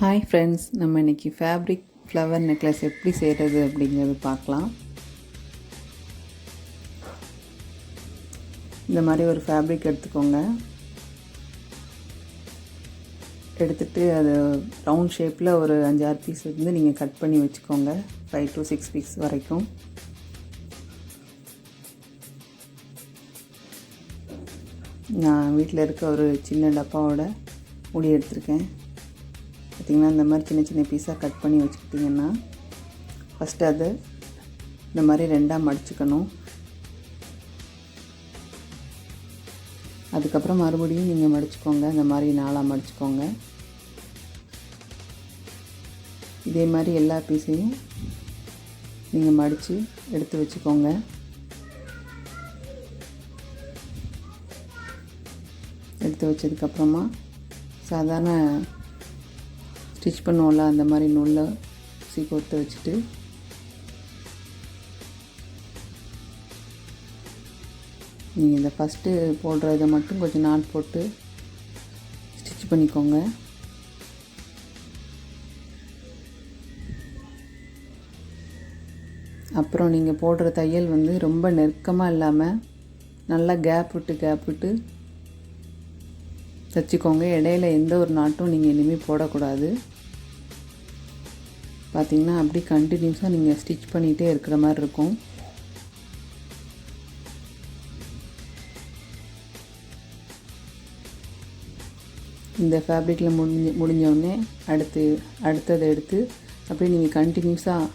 Hi friends, நம்ம இன்றைக்கி fabric flower necklace எப்படி செய்கிறது அப்படிங்கிறது பார்க்கலாம். இந்த மாதிரி ஒரு ஃபேப்ரிக் எடுத்துக்கோங்க. எடுத்துகிட்டு அது ரவுண்ட் ஷேப்பில் ஒரு 5-6 பீஸ் வந்து நீங்கள் கட் பண்ணி வச்சுக்கோங்க. 5 to 6 பீஸ் வரைக்கும். நான் வீட்டில் இருக்க ஒரு சின்ன டப்பாவோட மூடி எடுத்திருக்கேன். பார்த்திங்கன்னா இந்த மாதிரி சின்ன சின்ன பீஸாக கட் பண்ணி வச்சுக்கிட்டிங்கன்னா ஃபஸ்ட்டு அது இந்த மாதிரி 2ஆக மடிச்சுக்கணும். அதுக்கப்புறம் மறுபடியும் நீங்கள் மடிச்சுக்கோங்க. இந்த மாதிரி 4ஆக மடிச்சுக்கோங்க. இதே மாதிரி எல்லா பீஸையும் நீங்கள் மடித்து எடுத்து வச்சுக்கோங்க. எடுத்து வச்சதுக்கப்புறமா சாதாரண ஸ்டிச் பண்ணுவோம்ல, அந்த மாதிரி நூலை கோர்த்து வச்சுட்டு நீங்கள் இந்த ஃபஸ்ட்டு போடுற இதை மட்டும் கொஞ்சம் நாட் போட்டு ஸ்டிச் பண்ணிக்கோங்க. அப்புறம் நீங்கள் போடுற தையல் வந்து ரொம்ப நெருக்கமாக இல்லாமல் நல்லா கேப் விட்டு தைச்சிக்கோங்க. இடையில எந்த ஒரு நாட்டும் நீங்கள் இனிமேல் போடக்கூடாது. பார்த்திங்கன்னா அப்படி கண்டினியூஸாக நீங்கள் ஸ்டிச் பண்ணிகிட்டே இருக்கிற மாதிரி இருக்கும். இந்த ஃபேப்ரிக்கில் முடிஞ்சோடனே அடுத்ததை எடுத்து அப்படியே நீங்கள் கண்டினியூஸாக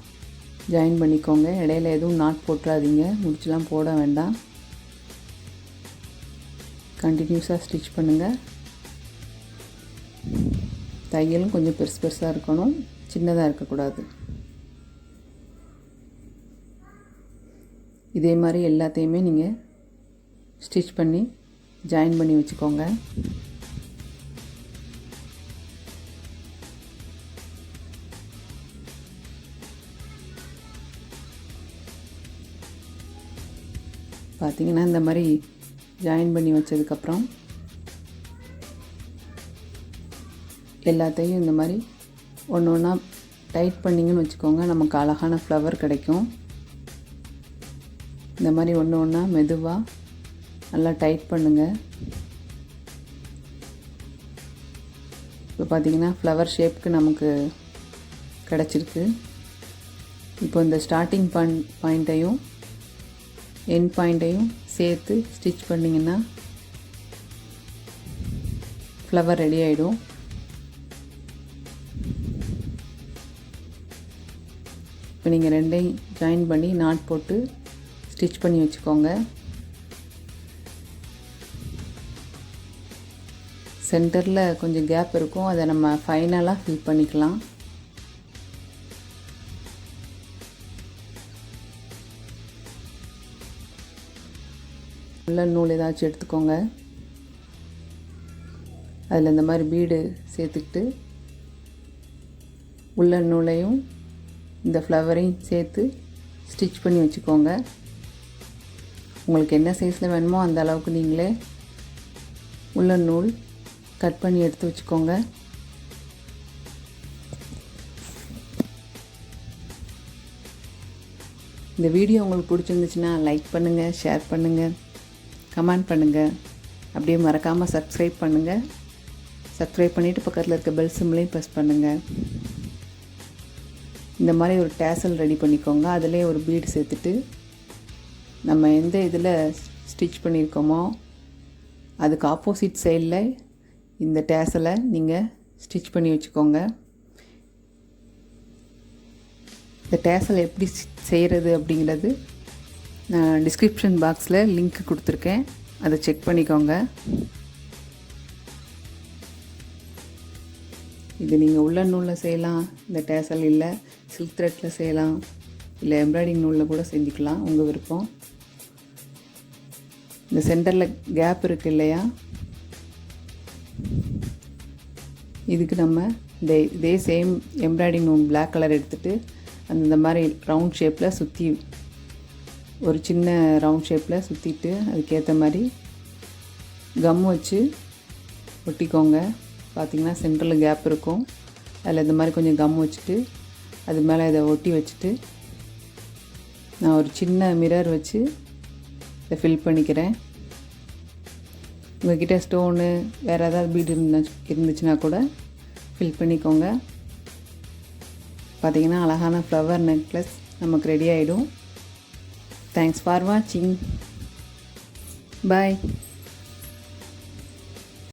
ஜாயின் பண்ணிக்கோங்க. இடையில எதுவும் நாட் போட்டுறாதீங்க. முடிச்சுலாம் போட வேண்டாம். கண்டினியூஸாக ஸ்டிச் பண்ணுங்கள். தையலும் கொஞ்சம் பெருசாக இருக்கணும், சின்னதாக இருக்கக்கூடாது. இதே மாதிரி எல்லாத்தையுமே நீங்கள் ஸ்டிச் பண்ணி ஜாயின் பண்ணி வச்சுக்கோங்க. பார்த்திங்கன்னா இந்த மாதிரி ஜாயின் பண்ணி வச்சதுக்கப்புறம் எல்லாத்தையும் இந்த மாதிரி ஒன்று ஒன்றா டைட் பண்ணிங்கன்னு வச்சுக்கோங்க. நமக்கு அழகான ஃப்ளவர் கிடைக்கும். இந்த மாதிரி ஒன்று ஒன்றா மெதுவாக நல்லா டைட் பண்ணுங்கள். இப்போ பார்த்திங்கன்னா ஃப்ளவர் ஷேப்புக்கு நமக்கு கிடச்சிருக்கு. இப்போ இந்த ஸ்டார்டிங் பாயிண்ட்டையும் எண்ட் பாயிண்ட்டையும் சேர்த்து ஸ்டிச் பண்ணிங்கன்னா ஃப்ளவர் ரெடி ஆகிடும். இப்போ நீங்கள் ரெண்டையும் ஜாயின் பண்ணி நாட் போட்டு ஸ்டிச் பண்ணி வச்சுக்கோங்க. சென்டரில் கொஞ்சம் கேப் இருக்கும், அதை நம்ம ஃபைனலாக ஃபில் பண்ணிக்கலாம். உள்ள நூல் ஏதாச்சும் எடுத்துக்கோங்க. அதில் இந்த மாதிரி பீடு சேர்த்துக்கிட்டு உள்ள நூலையும் இந்த ஃப்ளவரையும் சேர்த்து ஸ்டிச் பண்ணி வச்சுக்கோங்க. உங்களுக்கு என்ன சைஸில் வேணுமோ அந்த அளவுக்கு நீங்களே உள்ள நூல் கட் பண்ணி எடுத்து வச்சுக்கோங்க. இந்த வீடியோ உங்களுக்கு பிடிச்சிருந்துச்சுன்னா லைக் பண்ணுங்கள், ஷேர் பண்ணுங்கள், கமெண்ட் பண்ணுங்கள். அப்படியே மறக்காமல் சப்ஸ்கிரைப் பண்ணுங்கள். சப்ஸ்கிரைப் பண்ணிவிட்டு பக்கத்தில் இருக்க பெல் சிம்லையும் ப்ரெஸ் பண்ணுங்கள். இந்த மாதிரி ஒரு டேசல் ரெடி பண்ணிக்கோங்க. அதிலே ஒரு பீடு சேர்த்துட்டு நம்ம எந்த இதில் ஸ்டிச் பண்ணியிருக்கோமோ அதுக்கு ஆப்போசிட் சைடில் இந்த டேசலை நீங்கள் ஸ்டிச் பண்ணி வச்சுக்கோங்க. இந்த டேசல் எப்படி செய்கிறது அப்படிங்கிறது நான் டிஸ்கிரிப்ஷன் பாக்ஸில் லிங்க் கொடுத்துருக்கேன். அதை செக் பண்ணிக்கோங்க. இது நீங்கள் உள்ள நூலில் செய்யலாம். இந்த டேசல் இல்லை சில்க் த்ரெட்டில் செய்யலாம், இல்லை எம்ப்ராய்டிங் நூலில் கூட செஞ்சுக்கலாம், உங்கள் விருப்பம். இந்த சென்டரில் கேப் இருக்குது இல்லையா, இதுக்கு நம்ம இதே சேம் எம்ப்ராய்டிங் நூல் பிளாக் கலர் எடுத்துகிட்டு அந்த மாதிரி ரவுண்ட் ஷேப்பில் சுற்றி ஒரு சின்ன ரவுண்ட் ஷேப்பில் சுற்றிட்டு அதுக்கேற்ற மாதிரி கம் வச்சு ஒட்டிக்கோங்க. பார்த்திங்கன்னா சென்டரில் கேப் இருக்கும். அதில் இந்த மாதிரி கொஞ்சம் கம் வச்சுட்டு அது மேலே இதை ஒட்டி வச்சுட்டு நான் ஒரு சின்ன மிரர் வச்சு இதை ஃபில் பண்ணிக்கிறேன். உங்கள்கிட்ட ஸ்டோனு வேறு ஏதாவது பீடு இருந்துச்சுன்னா கூட ஃபில் பண்ணிக்கோங்க. பார்த்திங்கன்னா அழகான ஃப்ளவர் நெக்லஸ் நமக்கு ரெடி ஆகிடும். தேங்க்ஸ் ஃபார் வாட்சிங். பாய்.